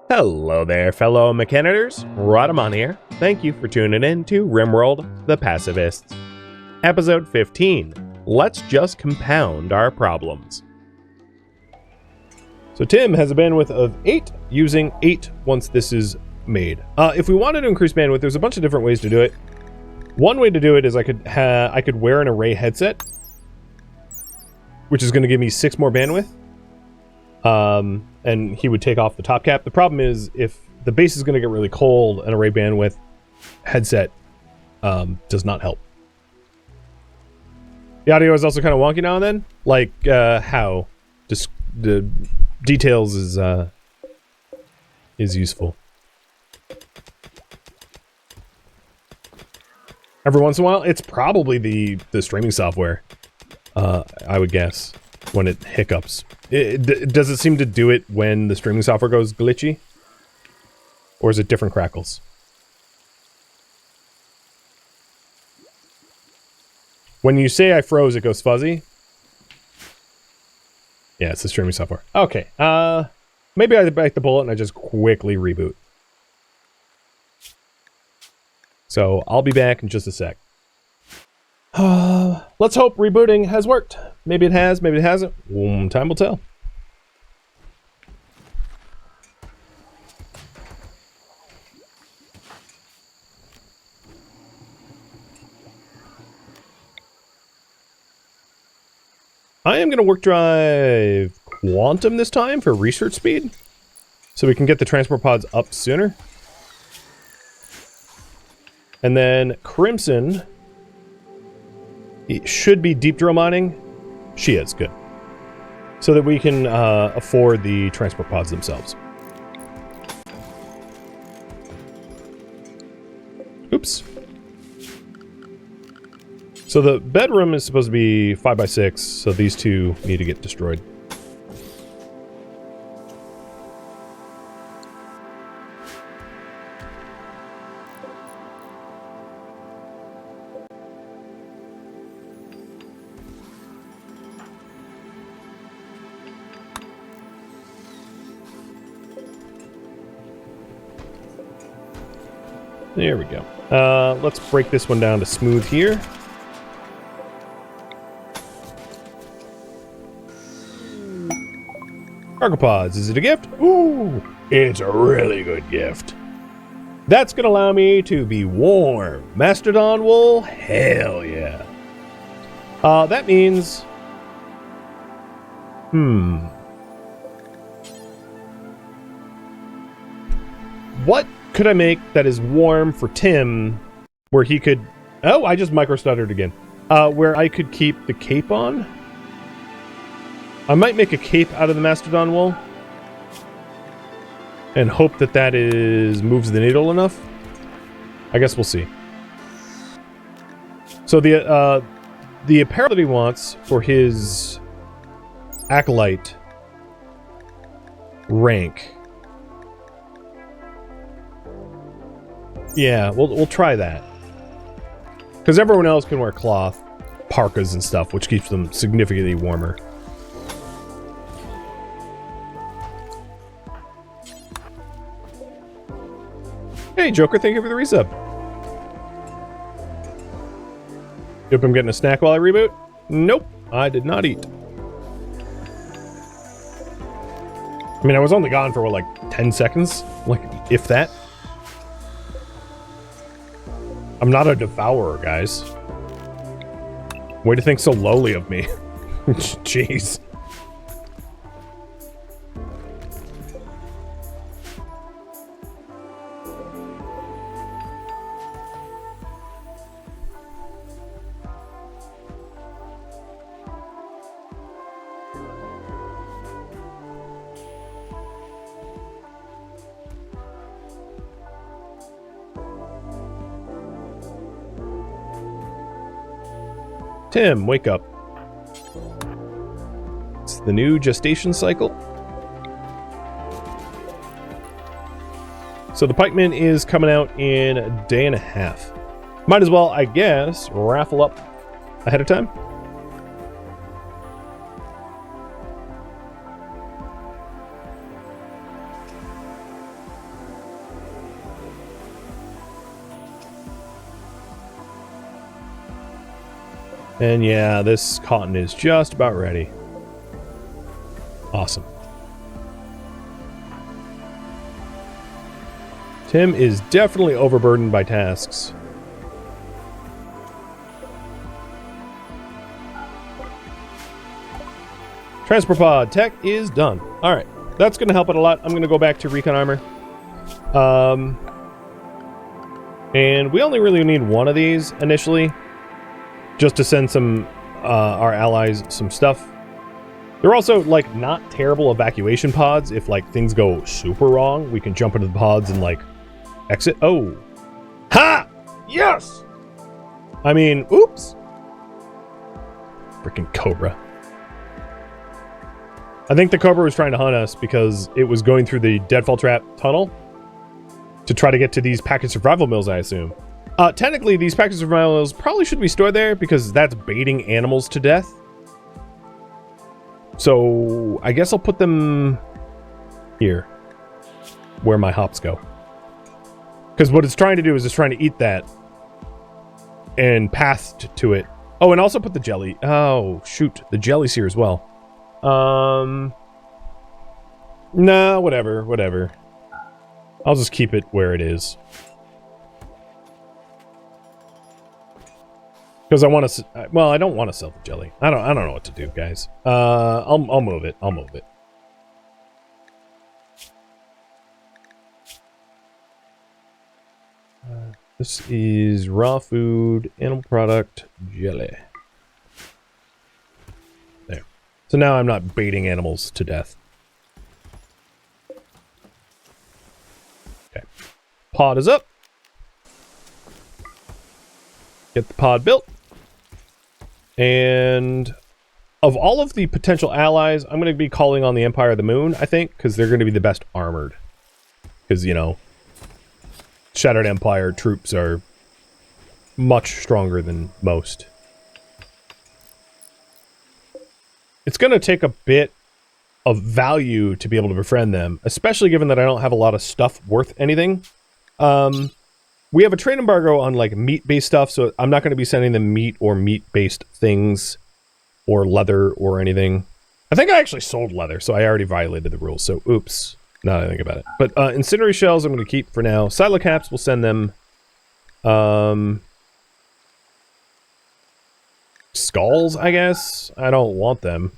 Hello there, fellow mechanitors. Rhadamant here. Thank you for tuning in to RimWorld, the Pacifists. Episode 15. Let's just compound our problems. So Tim has a bandwidth of 8, using 8 once this is made. If we wanted to increase bandwidth, there's a bunch of different ways to do it. One way to do it is I could wear an array headset, which is going to give me 6 more bandwidth. And he would take off the top cap. The problem is, if the base is going to get really cold, an array bandwidth headset does not help. The audio is also kind of wonky now and then. Like, how? Just the details is useful. Every once in a while, it's probably the streaming software, I would guess, when it hiccups. Does it seem to do it when the streaming software goes glitchy? Or is it different crackles? When you say I froze, it goes fuzzy? Yeah, it's the streaming software. Okay, maybe I bite the bullet and I just quickly reboot. So, I'll be back in just a sec. Let's hope rebooting has worked. Maybe it has, maybe it hasn't. Time will tell. I am going to work drive Quantum this time for research speed, so we can get the transport pods up sooner. And then Crimson... It should be deep drill mining. She is, good. So that we can afford the transport pods themselves. Oops. So the bedroom is supposed to be 5x6, so these two need to get destroyed. There we go. Let's break this one down to smooth here. Cargo pods, is it a gift? Ooh, it's a really good gift. That's gonna allow me to be warm. Mastodon wool? Hell yeah. That means... What could I make that is warm for Tim, where he could... Oh, I just micro-stuttered again. Where I could keep the cape on? I might make a cape out of the Mastodon wool. And hope that that moves the needle enough. I guess we'll see. So the apparel that he wants for his Acolyte rank... Yeah, we'll try that. Because everyone else can wear cloth, parkas and stuff, which keeps them significantly warmer. Hey, Joker, thank you for the resub. Hope I'm getting a snack while I reboot? Nope, I did not eat. I mean, I was only gone for, what, like 10 seconds? Like, if that? I'm not a devourer, guys. Way to think so lowly of me. Jeez. Tim, wake up. It's the new gestation cycle. So the pikeman is coming out in a day and a half. Might as well, I guess, raffle up ahead of time. And yeah, this cotton is just about ready. Awesome. Tim is definitely overburdened by tasks. Transport pod tech is done. All right, that's going to help it a lot. I'm going to go back to recon armor. And we only really need one of these initially, just to send some our allies some stuff. They're also like not terrible evacuation pods. If like things go super wrong, we can jump into the pods and like exit. Oh, ha! Yes. I mean, oops. Freaking Cobra. I think the Cobra was trying to hunt us because it was going through the Deadfall Trap tunnel to try to get to these package survival mills, I assume. Technically, these package survival mills probably should be stored there because that's baiting animals to death. So I guess I'll put them here, where my hops go. Because what it's trying to do is it's trying to eat that and path to it. Oh, and also put the jelly. Oh, shoot. The jelly's here as well. No, whatever. I'll just keep it where it is. Because I want to, well, I don't want to sell the jelly. I don't know what to do, guys. I'll move it. I'll move it. This is raw food, animal product, jelly. There. So now I'm not baiting animals to death. Okay. Pod is up. Get the pod built. And of all of the potential allies, I'm going to be calling on the Empire of the Moon, I think, because they're going to be the best armored. Because, you know, Shattered Empire troops are much stronger than most. It's going to take a bit of value to be able to befriend them, especially given that I don't have a lot of stuff worth anything. We have a trade embargo on like meat-based stuff, so I'm not going to be sending them meat or meat-based things or leather or anything. I think I actually sold leather, so I already violated the rules, so oops. Now that I think about it. But incendiary shells I'm going to keep for now. Silo caps, we'll send them. Skulls, I guess? I don't want them.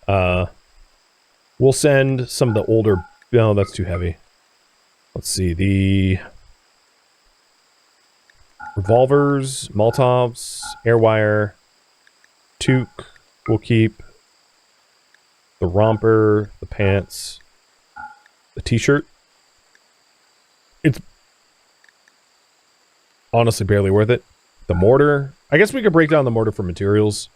We'll send some of the older... No, that's too heavy. Let's see, the... revolvers, Molotovs, airwire, toque, we'll keep. The romper, the pants... the t-shirt. It's honestly barely worth it. The mortar. I guess we could break down the mortar for materials.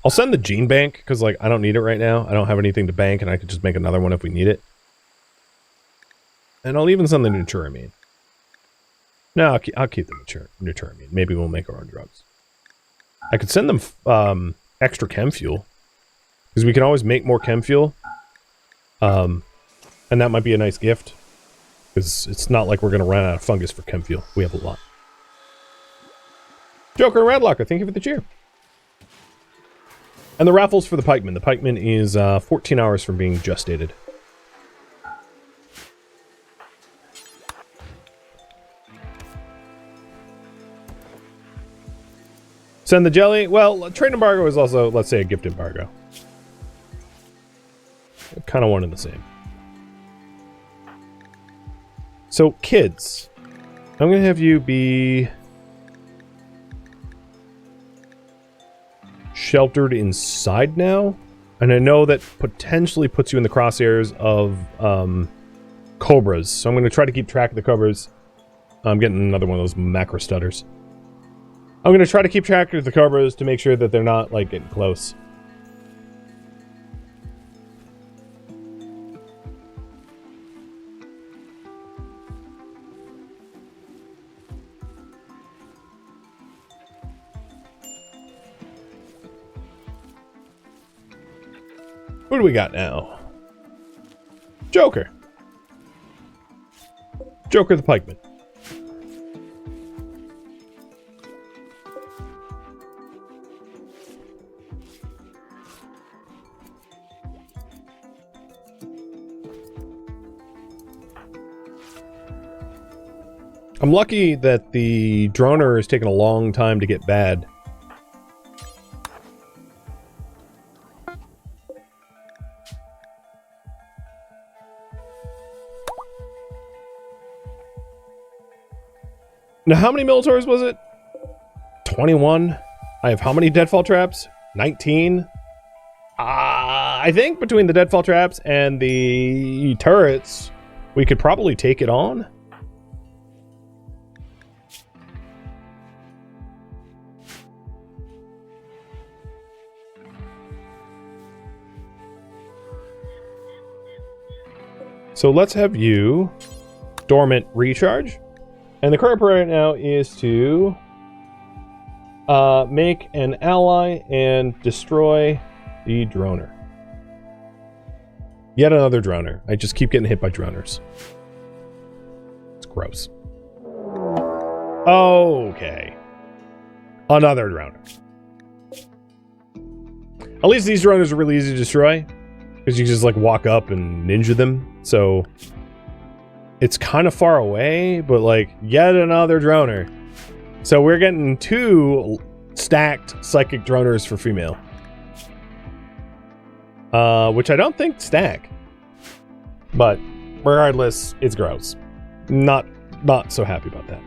I'll send the gene bank because like I don't need it right now. I don't have anything to bank and I could just make another one if we need it. And I'll even send the Nuturamine. No, I'll keep the Nuturamine. Maybe we'll make our own drugs. I could send them extra chem fuel because we can always make more chem fuel. And that might be a nice gift. Because it's not like we're going to run out of fungus for chem fuel. We have a lot. Joker and Radlocker, thank you for the cheer. And the raffles for the pikeman. The pikeman is 14 hours from being gestated. Send the jelly. Well, trade embargo is also, let's say, a gift embargo. Kind of one and the same. So, kids, I'm going to have you be sheltered inside now. And I know that potentially puts you in the crosshairs of cobras. So I'm going to try to keep track of the cobras. I'm getting another one of those macro stutters. I'm going to try to keep track of the cobras to make sure that they're not, like, getting close. What do we got now? Joker. Joker the pikeman. I'm lucky that the droner is taking a long time to get bad. Now, how many Militors was it? 21. I have how many deadfall traps? 19. I think between the deadfall traps and the turrets, we could probably take it on. So let's have you dormant recharge. And the current priority right now is to make an ally and destroy the droner. Yet another droner. I just keep getting hit by droners. It's gross. Okay. Another droner. At least these droners are really easy to destroy, because you just like walk up and ninja them. So it's kind of far away, but like yet another droner. So we're getting 2 stacked psychic droners for female. Which I don't think stack. But regardless, it's gross. Not so happy about that.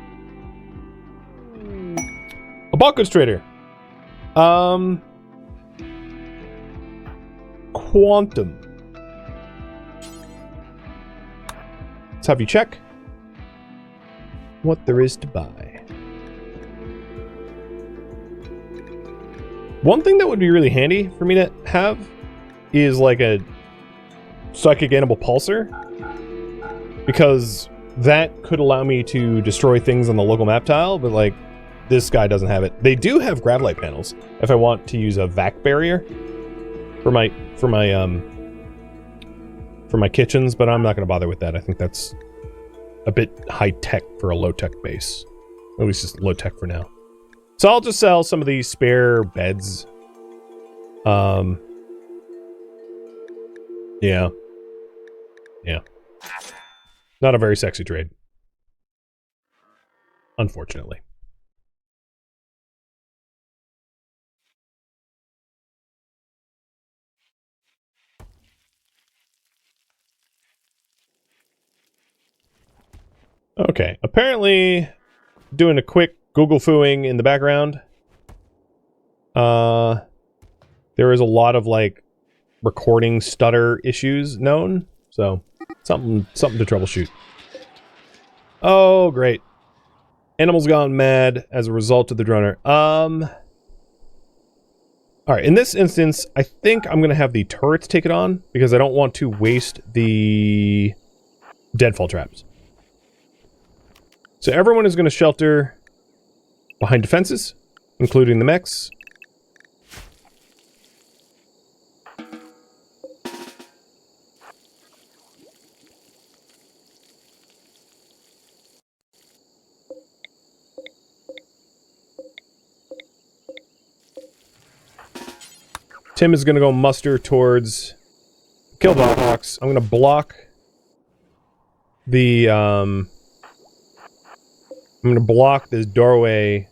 Apocriton trader. Quantum. Let's have you check what there is to buy. One thing that would be really handy for me to have is like a psychic animal pulsar, because that could allow me to destroy things on the local map tile, but like this guy doesn't have it. They do have gravlight panels if I want to use a vac barrier for my kitchens, but I'm not going to bother with that. I think that's a bit high tech for a low tech base. At least it's low tech for now. So I'll just sell some of these spare beds. Yeah. Not a very sexy trade. Unfortunately. Okay, apparently doing a quick Google fooing in the background. There is a lot of like recording stutter issues known, so something to troubleshoot. Oh, great. Animals gone mad as a result of the droner. Alright, in this instance, I think I'm gonna have the turrets take it on, because I don't want to waste the deadfall traps. So everyone is going to shelter behind defenses, including the mechs. Tim is going to go muster towards kill box. I'm going to block the I'm going to block this doorway.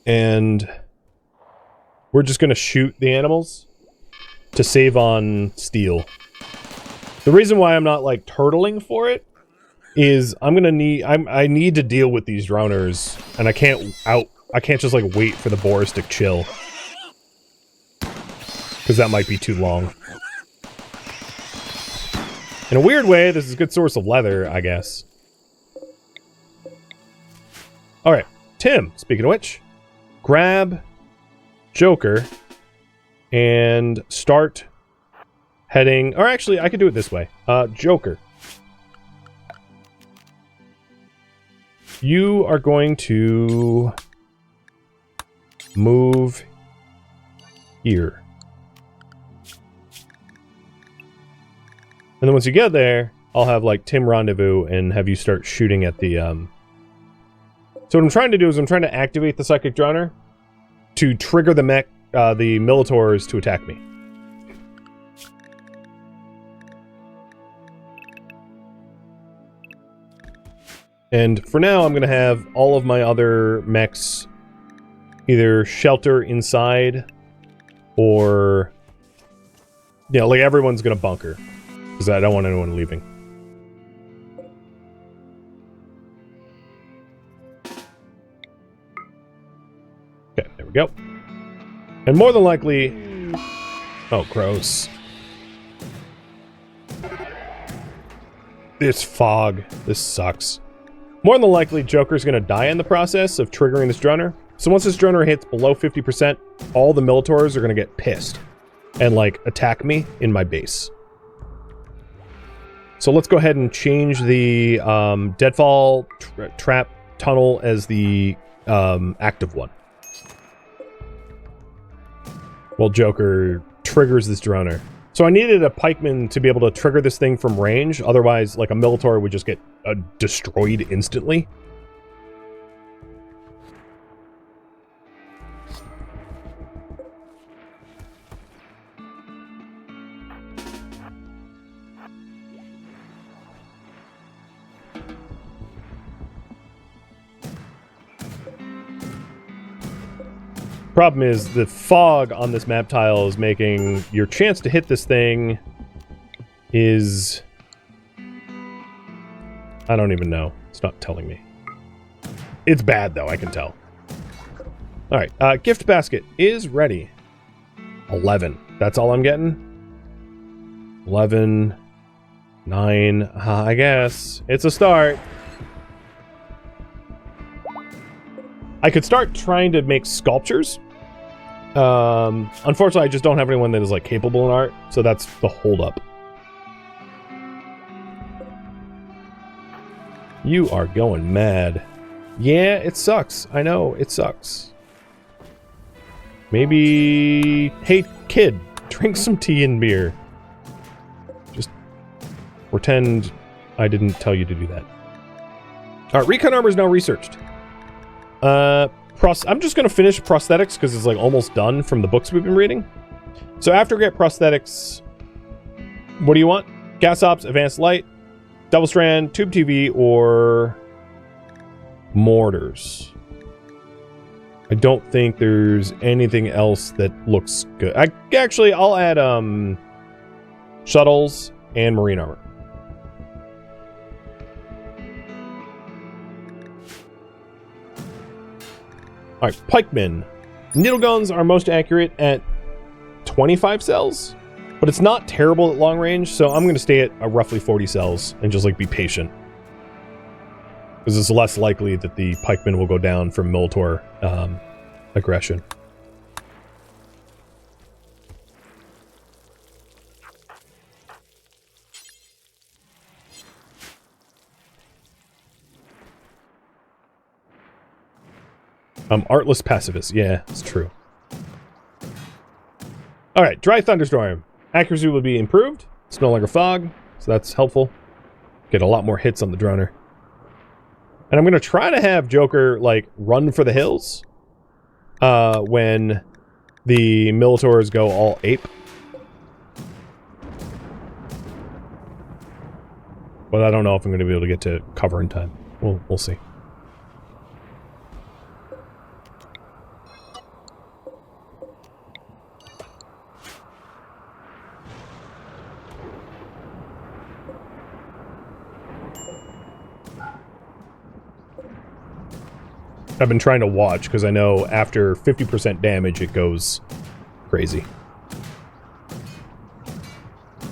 And we're just going to shoot the animals to save on steel. The reason why I'm not like turtling for it is I need to deal with these droners, and I can't just like wait for the boars to chill, because that might be too long. In a weird way, this is a good source of leather, I guess. Alright, Tim, speaking of which, grab Joker and start heading... Or actually, I could do it this way. Joker. You are going to move here. And then once you get there, I'll have like Tim rendezvous and have you start shooting at the So what I'm trying to do is I'm trying to activate the psychic droner to trigger the the Militors to attack me. And for now, I'm going to have all of my other mechs either shelter inside or, you know, like everyone's going to bunker. Because I don't want anyone leaving. Okay, there we go. And more than likely... Oh, gross. This fog. This sucks. More than likely, Joker's gonna die in the process of triggering this drunner. So once this drunner hits below 50%, all the Militors are gonna get pissed. And, like, attack me in my base. So let's go ahead and change the Deadfall Trap Tunnel as the active one. Well, Joker triggers this drunner. So I needed a pikeman to be able to trigger this thing from range. Otherwise, like, a Militor would just get destroyed instantly. Problem is, the fog on this map tile is making your chance to hit this thing is... I don't even know. It's not telling me. It's bad, though, I can tell. Alright, gift basket is ready. 11. That's all I'm getting? 11. 9. I guess. It's a start. I could start trying to make sculptures. Unfortunately, I just don't have anyone that is, like, capable in art, so that's the holdup. You are going mad. Yeah, it sucks. I know, it sucks. Maybe... Hey, kid, drink some tea and beer. Just pretend I didn't tell you to do that. Alright, recon armor is now researched. I'm just going to finish prosthetics because it's, like, almost done from the books we've been reading. So after we get prosthetics, what do you want? Gas ops, advanced light, double strand, tube TV, or mortars. I don't think there's anything else that looks good. I'll add shuttles and marine armor. Alright, pikemen. Needle guns are most accurate at 25 cells, but it's not terrible at long range, so I'm going to stay at roughly 40 cells and just, like, be patient. Because it's less likely that the pikemen will go down from Militor aggression. Artless pacifist. Yeah, it's true. Alright, dry thunderstorm. Accuracy will be improved. It's no longer fog, so that's helpful. Get a lot more hits on the drunner. And I'm going to try to have Joker, like, run for the hills when the Militors go all ape. But I don't know if I'm going to be able to get to cover in time. We'll see. I've been trying to watch because I know after 50% damage it goes crazy.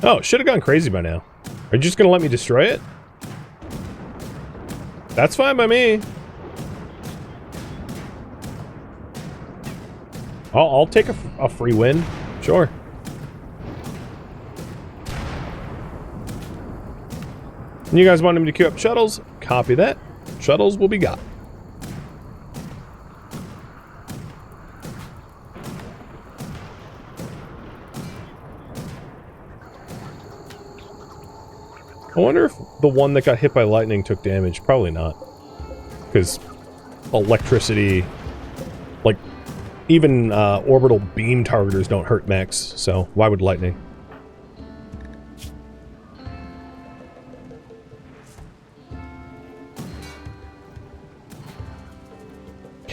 Oh, should have gone crazy by now. Are you just going to let me destroy it? That's fine by me. I'll take a free win. Sure. And you guys want him to queue up shuttles? Copy that. Shuttles will be got. I wonder if the one that got hit by lightning took damage. Probably not. Because electricity... Like, even orbital beam targeters don't hurt mechs, so why would lightning?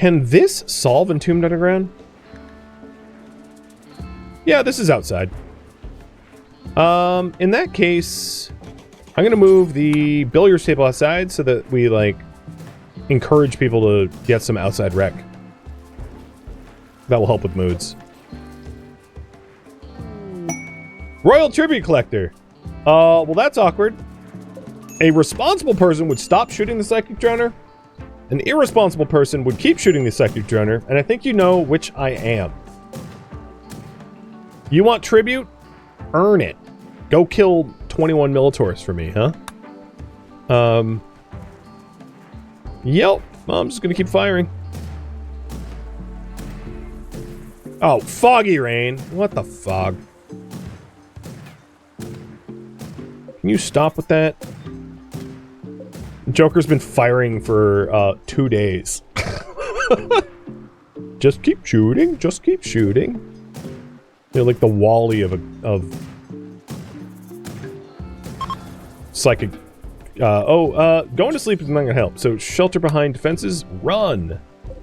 Can this solve Entombed Underground? Yeah, this is outside. In that case, I'm gonna move the billiards table outside so that we, like, encourage people to get some outside rec. That will help with moods. Royal Tribute Collector. Well, that's awkward. A responsible person would stop shooting the Psychic Droner. An irresponsible person would keep shooting the Psychic Droner, and I think you know which I am. You want tribute? Earn it. Go kill 21 Militaurs for me, huh? Yep. I'm just gonna keep firing. Oh, foggy rain. What the fog? Can you stop with that? Joker's been firing for 2 days. Just keep shooting. Just keep shooting. You're like the Wally of psychic. Going to sleep is not gonna help. So shelter behind defenses. Run. All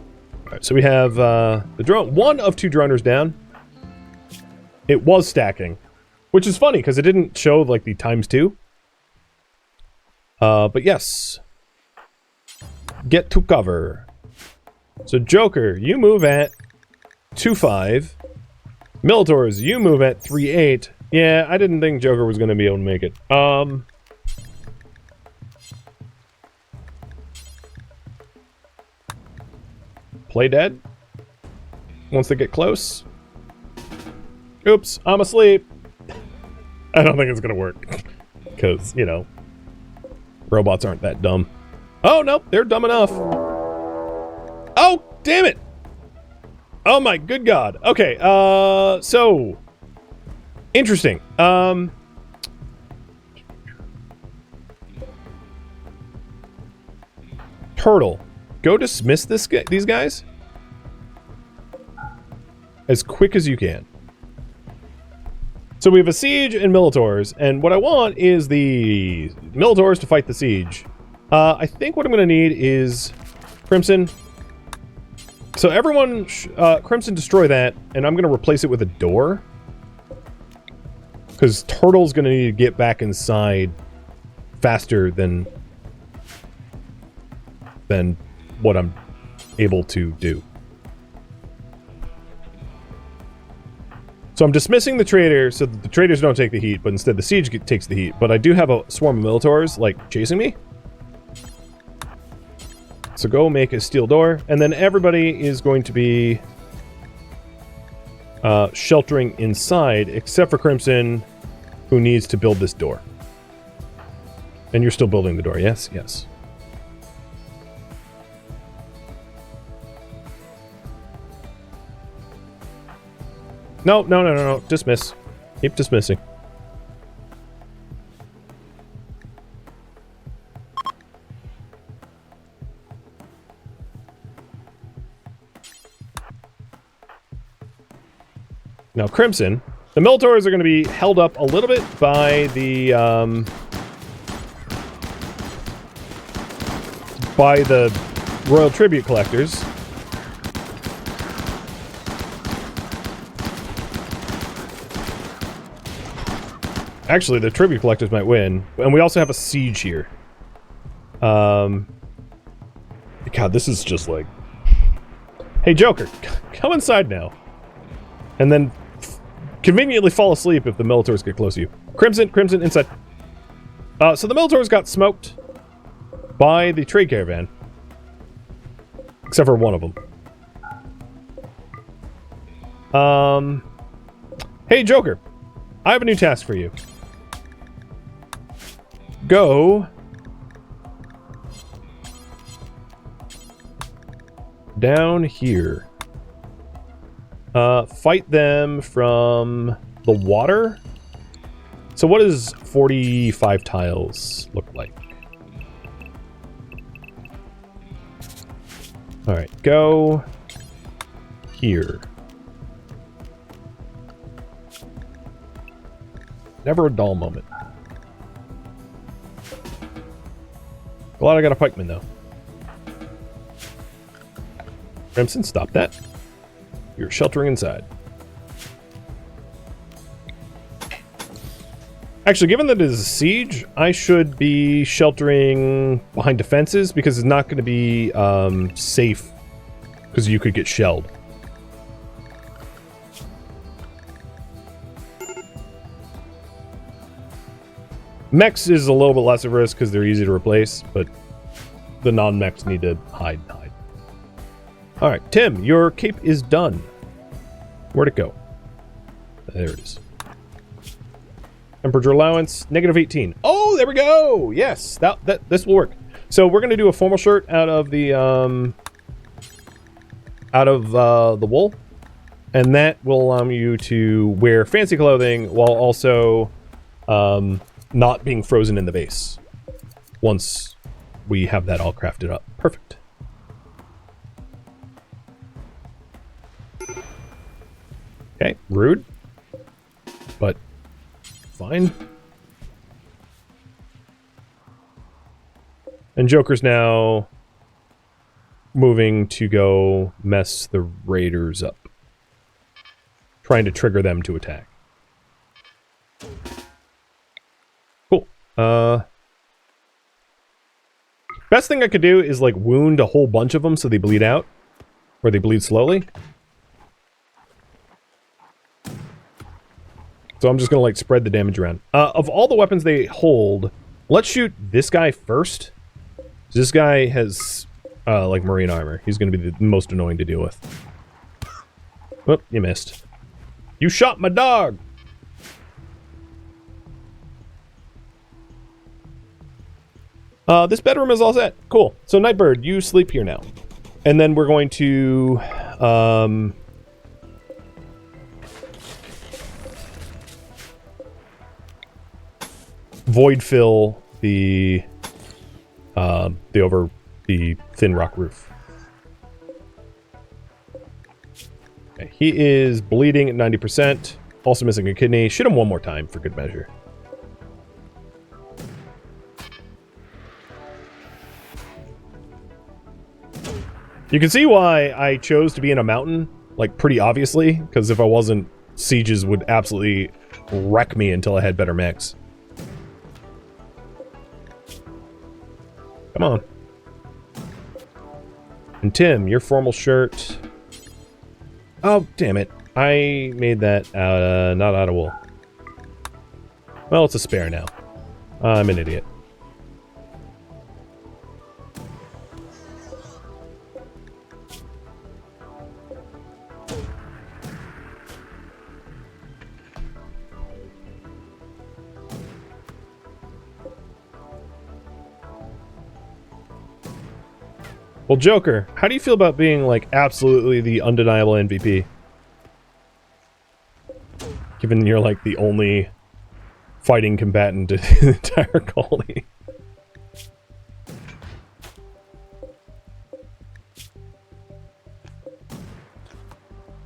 right. So we have the drone. 1 of 2 droners down. It was stacking, which is funny because it didn't show like the ×2. But yes. Get to cover. So Joker, you move at 2-5. Militaurs, you move at 3-8. Yeah, I didn't think Joker was going to be able to make it. Play dead. Once they get close. Oops, I'm asleep. I don't think it's going to work. Because, you know, robots aren't that dumb. Oh, no, they're dumb enough. Oh, damn it. Oh my good god. Okay, so interesting. Turtle, go dismiss these guys as quick as you can. So we have a siege and Militaurs, and what I want is the Militaurs to fight the siege. I think what I'm going to need is Crimson. So everyone, Crimson, destroy that, and I'm going to replace it with a door. Because Turtle's going to need to get back inside faster than what I'm able to do. So I'm dismissing the traitor so that the traitors don't take the heat, but instead the siege takes the heat. But I do have a swarm of Militaurs, like, chasing me. So go make a steel door, and then everybody is going to be sheltering inside, except for Crimson, who needs to build this door. And you're still building the door, yes? Yes. No, no, no, no, no. Dismiss. Keep dismissing. Now, Crimson, the Militaurs are going to be held up a little bit by the Royal Tribute Collectors. Actually, the Tribute Collectors might win. And we also have a siege here. God, this is just like... Hey, Joker, come inside now. And then conveniently fall asleep if the Militaurs get close to you. Crimson, Crimson, inside. So the Militaurs got smoked by the trade caravan. Except for one of them. Hey, Joker. I have a new task for you. Go down here. Fight them from the water. So what does 45 tiles look like? Alright, go here. Never a dull moment. Glad I got a pikeman, though. Remsen, stop that. You're sheltering inside. Actually, given that it is a siege, I should be sheltering behind defenses because it's not going to be safe because you could get shelled. Mechs is a little bit less of a risk because they're easy to replace, but the non-mechs need to hide. All right, Tim, your cape is done. Where'd it go? There it is. Temperature allowance, -18. Oh, there we go. Yes, this will work. So we're gonna do a formal shirt out of the wool, and that will allow you to wear fancy clothing while also not being frozen in the base. Once we have that all crafted up, perfect. Okay, rude, but fine. And Joker's now moving to go mess the raiders up, trying to trigger them to attack. Cool. Best thing I could do is like wound a whole bunch of them so they bleed out, or they bleed slowly. So I'm just going to, like, spread the damage around. Of all the weapons they hold, let's shoot this guy first. This guy has, like, marine armor. He's going to be the most annoying to deal with. Whoop, you missed. You shot my dog! This bedroom is all set. Cool. So, Nightbird, you sleep here now. And then we're going to, void fill the thin rock roof. Okay, he is bleeding at 90%, also missing a kidney. Shoot him one more time for good measure. You can see why I chose to be in a mountain, like pretty obviously, because if I wasn't, sieges would absolutely wreck me until I had better mechs. Come on. And Tim, your formal shirt. Oh, damn it. I made that out, not out of wool. Well, it's a spare now. I'm an idiot. Well, Joker, how do you feel about being, like, absolutely the undeniable MVP? Given you're, like, the only fighting combatant in the entire colony.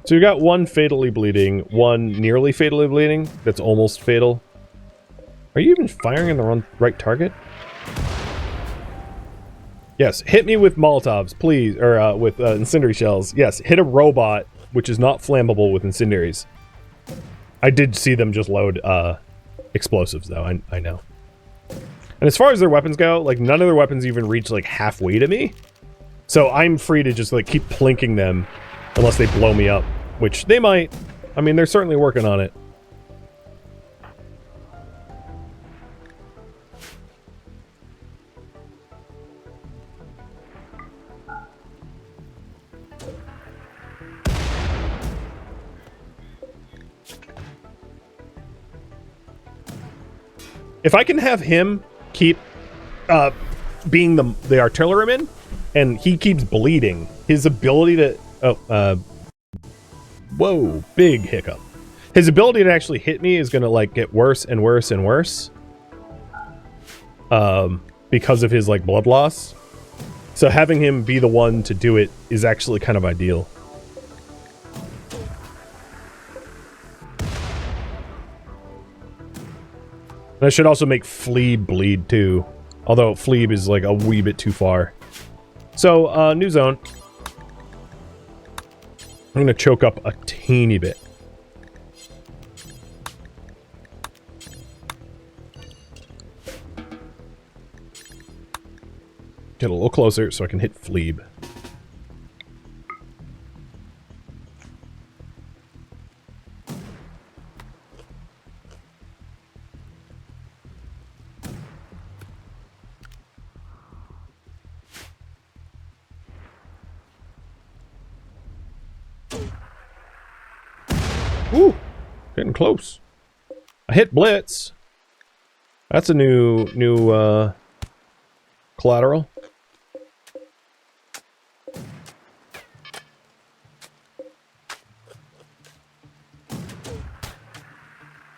So you got one fatally bleeding, one nearly fatally bleeding, that's almost fatal. Are you even firing in the right target? Yes, hit me with Molotovs, please, or with incendiary shells. Yes, hit a robot, which is not flammable with incendiaries. I did see them just load explosives, though, I know. And as far as their weapons go, like, none of their weapons even reach, like, halfway to me. So I'm free to just, like, keep plinking them unless they blow me up, which they might. I mean, they're certainly working on it. If I can have him keep being the artilleryman, and he keeps bleeding, his ability to... whoa, big hiccup. His ability to actually hit me is going to, like, get worse and worse and worse. Because of his, like, blood loss. So having him be the one to do it is actually kind of ideal. That should also make Fleeb bleed, too. Although Fleeb is, like, a wee bit too far. So, new zone. I'm going to choke up a teeny bit. Get a little closer so I can hit Fleeb. Ooh, getting close. I hit Blitz. That's a new collateral.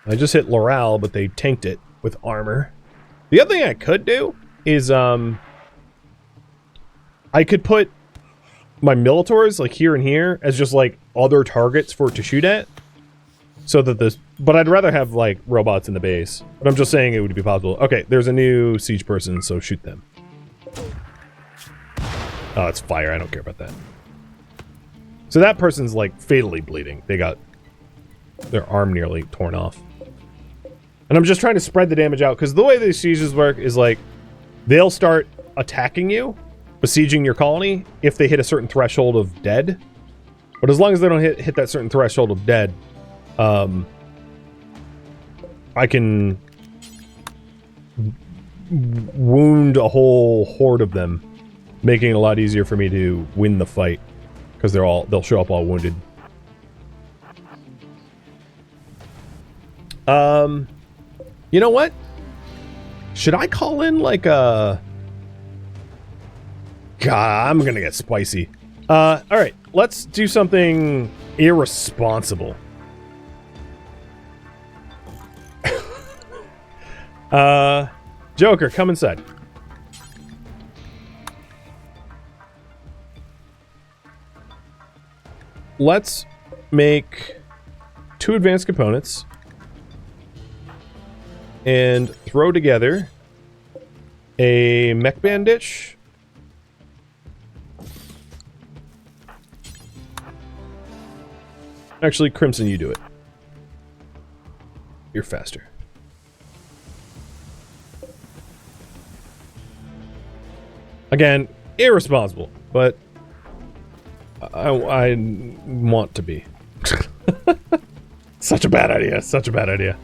I just hit Loral, but they tanked it with armor. The other thing I could do is, I could put my Militors, like, here and here, as just, like, other targets for it to shoot at. So that this... But I'd rather have, like, robots in the base. But I'm just saying it would be possible. Okay, there's a new siege person, so shoot them. Oh, it's fire. I don't care about that. So that person's, like, fatally bleeding. They got their arm nearly torn off. And I'm just trying to spread the damage out, because the way these sieges work is, like, they'll start attacking you, besieging your colony, if they hit a certain threshold of dead. But as long as they don't hit that certain threshold of dead, I can wound a whole horde of them, making it a lot easier for me to win the fight, because they'll show up all wounded. You know what? Should I call in like a... God, I'm gonna get spicy. Alright, let's do something irresponsible. Joker, come inside. Let's make 2 advanced components and throw together a mech bandage. Actually, Crimson, you do it. You're faster. Again, irresponsible, but I want to be. Such a bad idea. Such a bad idea.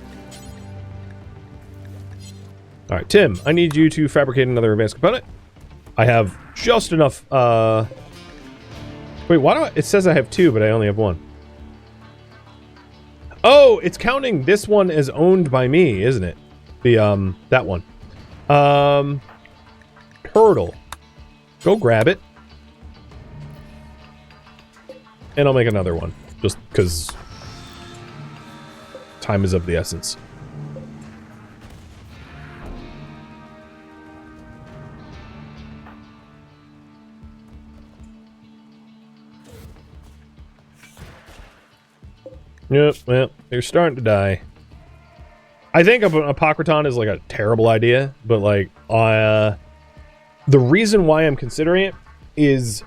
Alright, Tim, I need you to fabricate another advanced component. I have just enough, Wait, why do it says I have 2, but I only have 1. Oh, it's counting this one as owned by me, isn't it? The, that one. Turtle. Go grab it. And I'll make another one, just because time is of the essence. Yep, well, they're starting to die. I think Apocriton is like a terrible idea, but like, the reason why I'm considering it is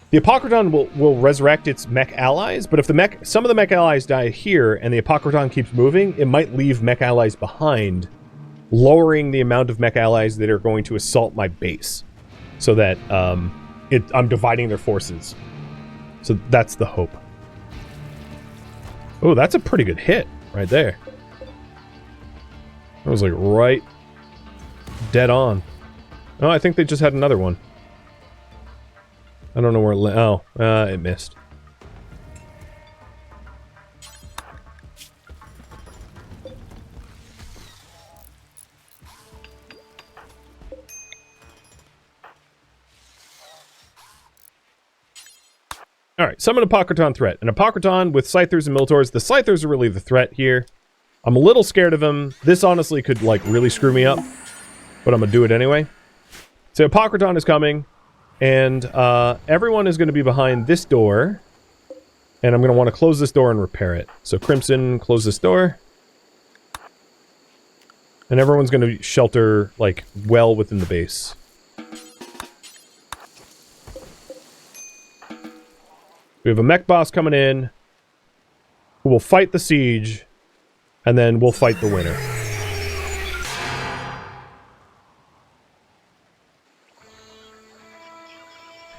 the Apocriton will resurrect its mech allies, but if some of the mech allies die here and the Apocriton keeps moving, it might leave mech allies behind, lowering the amount of mech allies that are going to assault my base, so that I'm dividing their forces. So that's the hope. Oh, that's a pretty good hit right there. That was like right dead on. Oh, I think they just had another one. I don't know where it it missed. Alright, summon Apocriton threat. An Apocriton with Scythers and Militors. The Scythers are really the threat here. I'm a little scared of him. This honestly could, like, really screw me up. But I'm gonna do it anyway. So Apocriton is coming. And, everyone is gonna be behind this door. And I'm gonna want to close this door and repair it. So Crimson, close this door. And everyone's gonna shelter, like, well within the base. we have a mech boss coming in who will fight the siege, and then we'll fight the winner.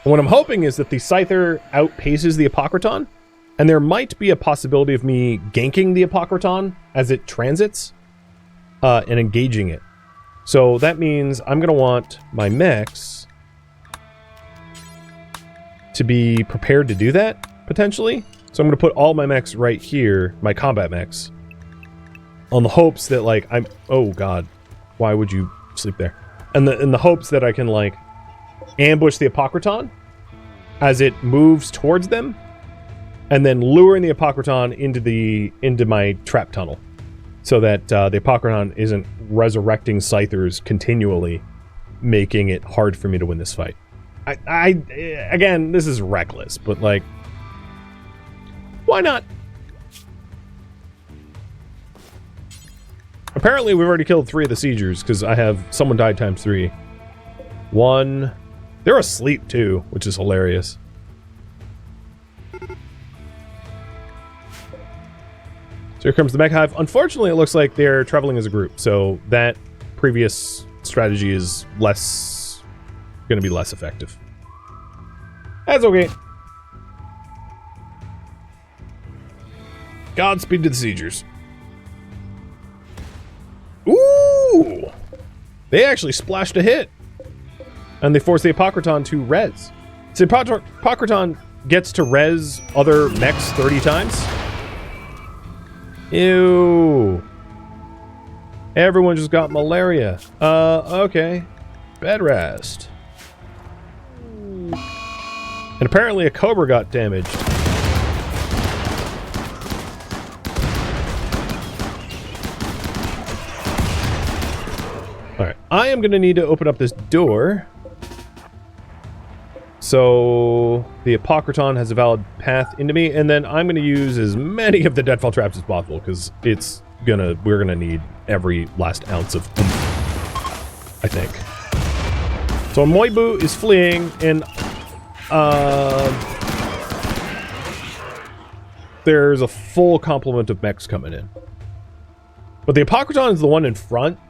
And what I'm hoping is that the Scyther outpaces the Apocriton, and there might be a possibility of me ganking the Apocriton as it transits, and engaging it. So that means I'm going to want my mechs to be prepared to do that, potentially. So I'm going to put all my mechs right here, my combat mechs, on the hopes that, like, I'm... Oh, God. Why would you sleep there? And in the hopes that I can, like, ambush the Apocriton as it moves towards them, and then luring the Apocriton into my trap tunnel, so that the Apocriton isn't resurrecting Scythers continually, making it hard for me to win this fight. Again, this is reckless, but, like, why not? Apparently, we've already killed 3 of the siegers, because I have someone died times 3. 1... They're asleep, too, which is hilarious. So here comes the mech hive. Unfortunately, it looks like they're traveling as a group, so that previous strategy is going to be less effective. That's okay. Godspeed to the siegers. Ooh! They actually splashed a hit. And they force the Apocriton to res. So the Apocriton gets to res other mechs 30 times? Ew. Everyone just got malaria. Okay. Bed rest. And apparently a Cobra got damaged. Alright. I am going to need to open up this door. So the Apocriton has a valid path into me, and then I'm going to use as many of the deadfall traps as possible, because we're gonna need every last ounce of oomph, I think. So Moibu is fleeing, and there's a full complement of mechs coming in. But the Apocriton is the one in front,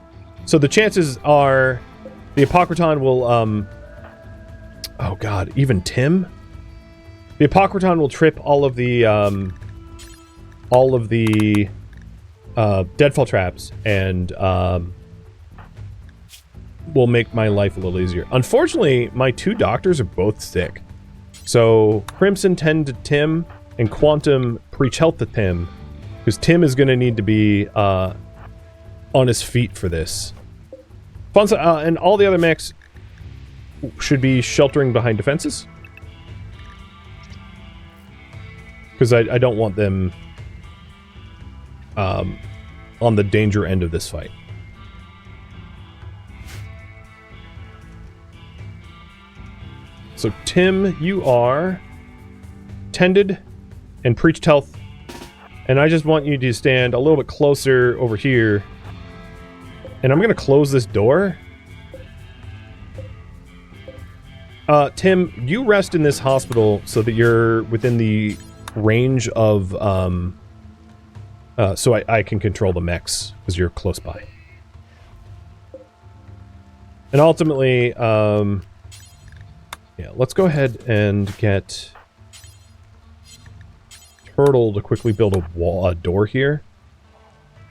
so the chances are the Apocriton will oh god, even Tim? The Apocriton will trip all of the deadfall traps, and will make my life a little easier. Unfortunately, my 2 doctors are both sick. So Crimson tend to Tim, and Quantum preach health to Tim, because Tim is going to need to be on his feet for this. And all the other mechs should be sheltering behind defenses, because I don't want them on the danger end of this fight. So Tim, you are tended and preached health, and I just want you to stand a little bit closer over here, and I'm going to close this door. Tim, you rest in this hospital so that you're within the range of, so I can control the mechs, because you're close by. And ultimately, yeah, let's go ahead and get Turtle to quickly build a door here.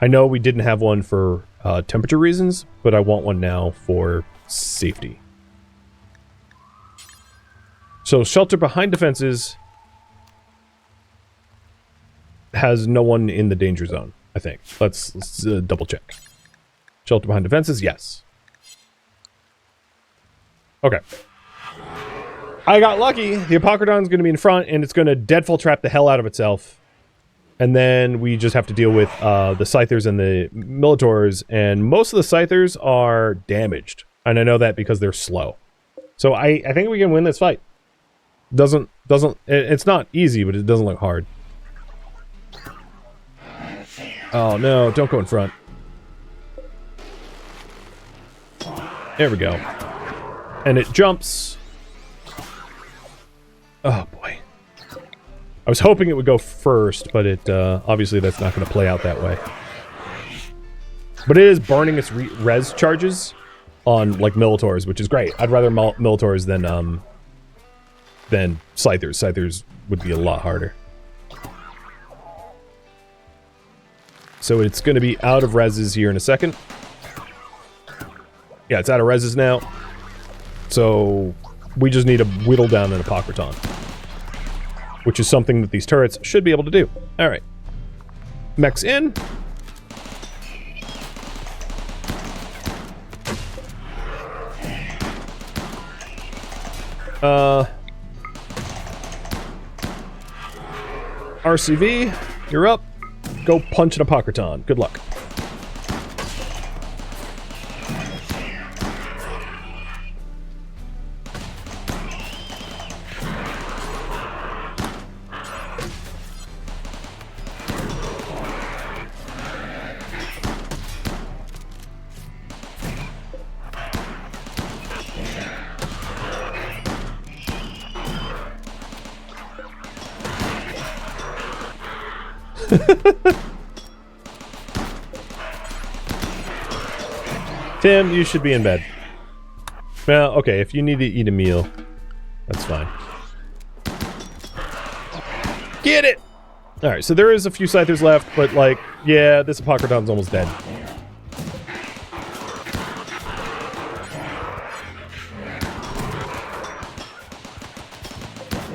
I know we didn't have one for temperature reasons, but I want one now for safety. So shelter behind defenses has no one in the danger zone, I think. Let's double check. Shelter behind defenses, yes. Okay. I got lucky. The Apocriton's going to be in front, and it's going to deadfall trap the hell out of itself. And then we just have to deal with the Scythers and the Militors, and most of the Scythers are damaged. And I know that because they're slow. So I think we can win this fight. It's not easy, but it doesn't look hard. Oh no, don't go in front. There we go. And it jumps. Oh boy. I was hoping it would go first, but it obviously that's not going to play out that way. But it is burning its res charges on like Militors, which is great. I'd rather Militors than Scythers. Scythers would be a lot harder. So it's going to be out of reses here in a second. Yeah, it's out of reses now. So we just need to whittle down an Apocriton, which is something that these turrets should be able to do. All right. Mechs in. RCV, you're up. Go punch an Apocriton. Good luck. Tim, you should be in bed. Well, okay, if you need to eat a meal, that's fine. Get it! Alright, so there is a few Scythers left, but like, yeah, this Apocriton's almost dead.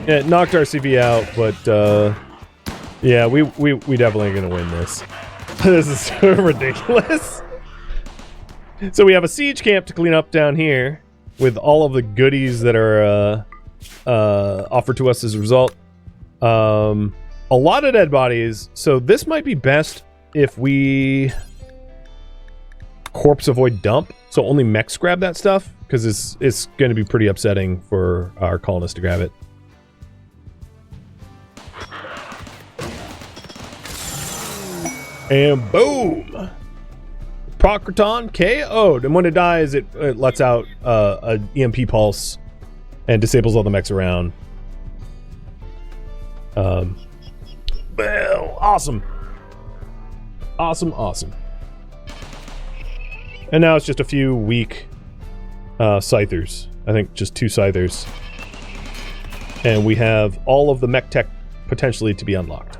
Yeah, it knocked our CV out, but yeah, we definitely are gonna win this. This is so ridiculous. So we have a siege camp to clean up down here with all of the goodies that are offered to us as a result. A lot of dead bodies, so this might be best if we corpse avoid dump, so only mechs grab that stuff, because it's going to be pretty upsetting for our colonists to grab it. And boom! Apocriton KO'd, and when it dies, it lets out an EMP pulse and disables all the mechs around. Well, awesome. Awesome, awesome. And now it's just a few weak Scythers. I think just 2 Scythers. And we have all of the mech tech potentially to be unlocked.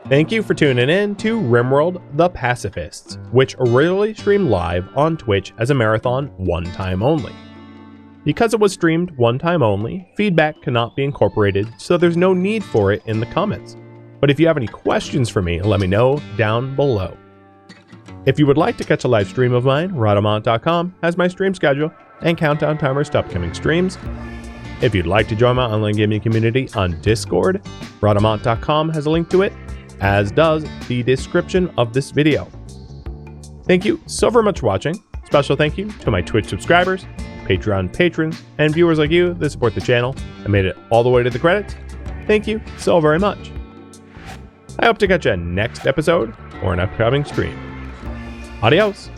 Thank you for tuning in to RimWorld The Pacifists, which originally streamed live on Twitch as a marathon one time only. Because it was streamed one time only, feedback cannot be incorporated, so there's no need for it in the comments. But if you have any questions for me, let me know down below. If you would like to catch a live stream of mine, Rhadamant.com has my stream schedule and countdown timers to upcoming streams. If you'd like to join my online gaming community on Discord, Rhadamant.com has a link to it, as does the description of this video. Thank you so very much for watching. Special thank you to my Twitch subscribers, Patreon patrons, and viewers like you that support the channel and made it all the way to the credits. Thank you so very much. I hope to catch you next episode or an upcoming stream. Adios.